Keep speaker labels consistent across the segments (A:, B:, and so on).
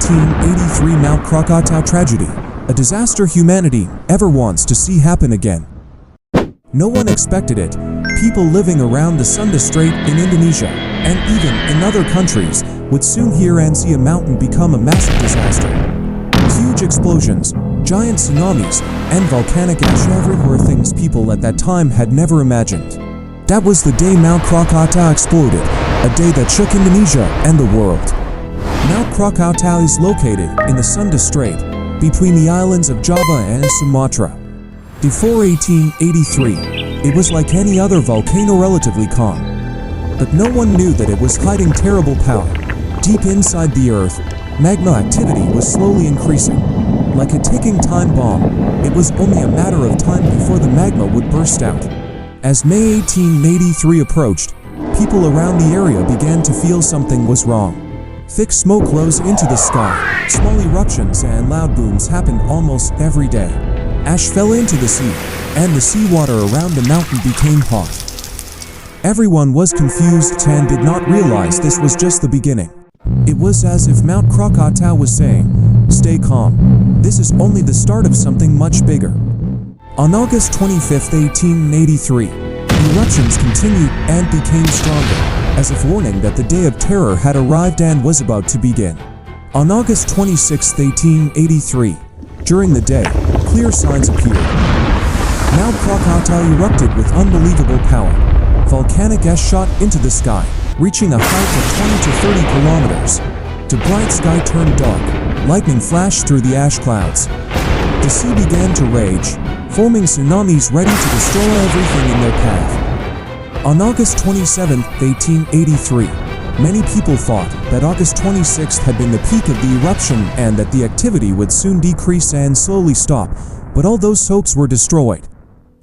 A: 1883 Mount Krakatau tragedy, a disaster humanity ever wants to see happen again. No one expected it. People living around the Sunda Strait in Indonesia, and even in other countries, would soon hear and see a mountain become a massive disaster. Huge explosions, giant tsunamis, and volcanic ash everywhere were things people at that time had never imagined. That was the day Mount Krakatau exploded, a day that shook Indonesia and the world. Mount Krakatau is located in the Sunda Strait, between the islands of Java and Sumatra. Before 1883, it was like any other volcano, relatively calm. But no one knew that it was hiding terrible power. Deep inside the earth, magma activity was slowly increasing. Like a ticking time bomb, it was only a matter of time before the magma would burst out. As May 1883 approached, people around the area began to feel something was wrong. Thick smoke rose into the sky, small eruptions and loud booms happened almost every day. Ash fell into the sea, and the seawater around the mountain became hot. Everyone was confused and did not realize this was just the beginning. It was as if Mount Krakatau was saying, "Stay calm. This is only the start of something much bigger." On August 25, 1883, the eruptions continued and became stronger, as if warning that the day of terror had arrived and was about to begin. On August 26, 1883, during the day, clear signs appeared. Mount Krakatau erupted with unbelievable power. Volcanic ash shot into the sky, reaching a height of 20 to 30 kilometers. The bright sky turned dark, lightning flashed through the ash clouds. The sea began to rage, forming tsunamis ready to destroy everything in their path. On August 27, 1883, many people thought that August 26th had been the peak of the eruption and that the activity would soon decrease and slowly stop, but all those hopes were destroyed.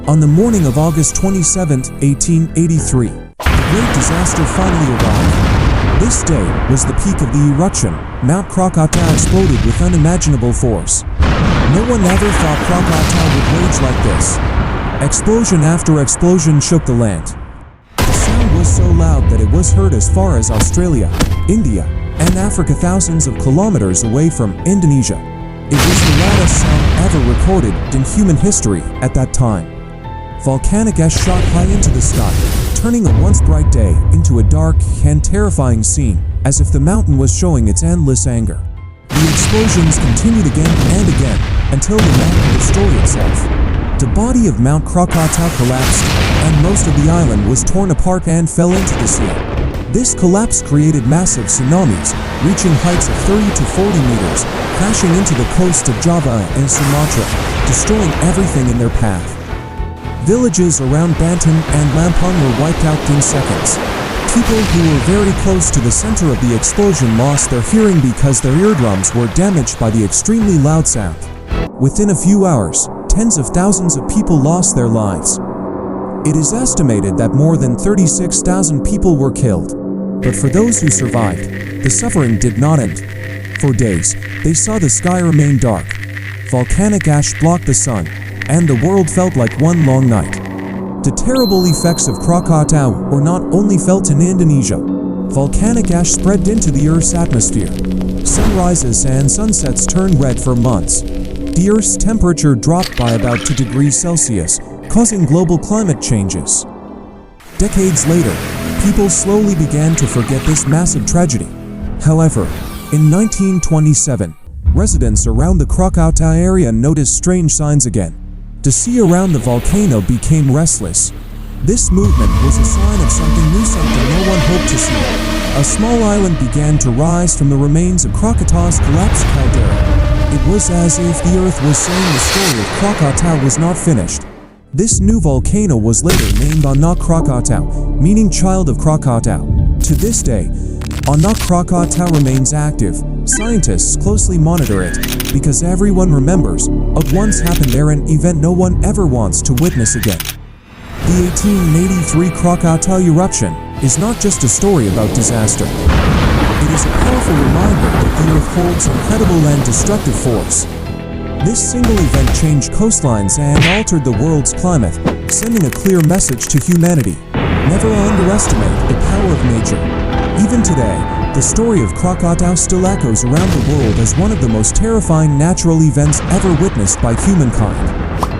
A: On the morning of August 27, 1883, the great disaster finally arrived. This day was the peak of the eruption. Mount Krakatau exploded with unimaginable force. No one ever thought Krakatau would rage like this. Explosion after explosion shook the land. The sound was so loud that it was heard as far as Australia, India, and Africa, thousands of kilometers away from Indonesia. It was the loudest sound ever recorded in human history at that time. Volcanic ash shot high into the sky, turning a once bright day into a dark and terrifying scene, as if the mountain was showing its endless anger. The explosions continued again and again, until the mountain destroyed itself. The body of Mount Krakatau collapsed, and most of the island was torn apart and fell into the sea. This collapse created massive tsunamis, reaching heights of 30 to 40 meters, crashing into the coast of Java and Sumatra, destroying everything in their path. Villages around Banten and Lampung were wiped out in seconds. People who were very close to the center of the explosion lost their hearing because their eardrums were damaged by the extremely loud sound. Within a few hours, tens of thousands of people lost their lives. It is estimated that more than 36,000 people were killed. But for those who survived, the suffering did not end. For days, they saw the sky remain dark. Volcanic ash blocked the sun, and the world felt like one long night. The terrible effects of Krakatau were not only felt in Indonesia. Volcanic ash spread into the Earth's atmosphere. Sunrises and sunsets turned red for months. The Earth's temperature dropped by about 2 degrees Celsius, causing global climate changes. Decades later, people slowly began to forget this massive tragedy. However, in 1927, residents around the Krakatau area noticed strange signs again. The sea around the volcano became restless. This movement was a sign of something new, something no one hoped to see. A small island began to rise from the remains of Krakatau's collapsed caldera. It was as if the earth was saying the story of Krakatau was not finished. This new volcano was later named Anak Krakatau, meaning child of Krakatau. To this day, Anak Krakatau remains active. Scientists closely monitor it because everyone remembers what once happened there, an event no one ever wants to witness again. The 1883 Krakatau eruption is not just a story about disaster. It is a powerful reminder that the earth holds incredible and destructive force. This single event changed coastlines and altered the world's climate, sending a clear message to humanity. Never underestimate the power of nature. Even today, the story of Krakatau still echoes around the world as one of the most terrifying natural events ever witnessed by humankind.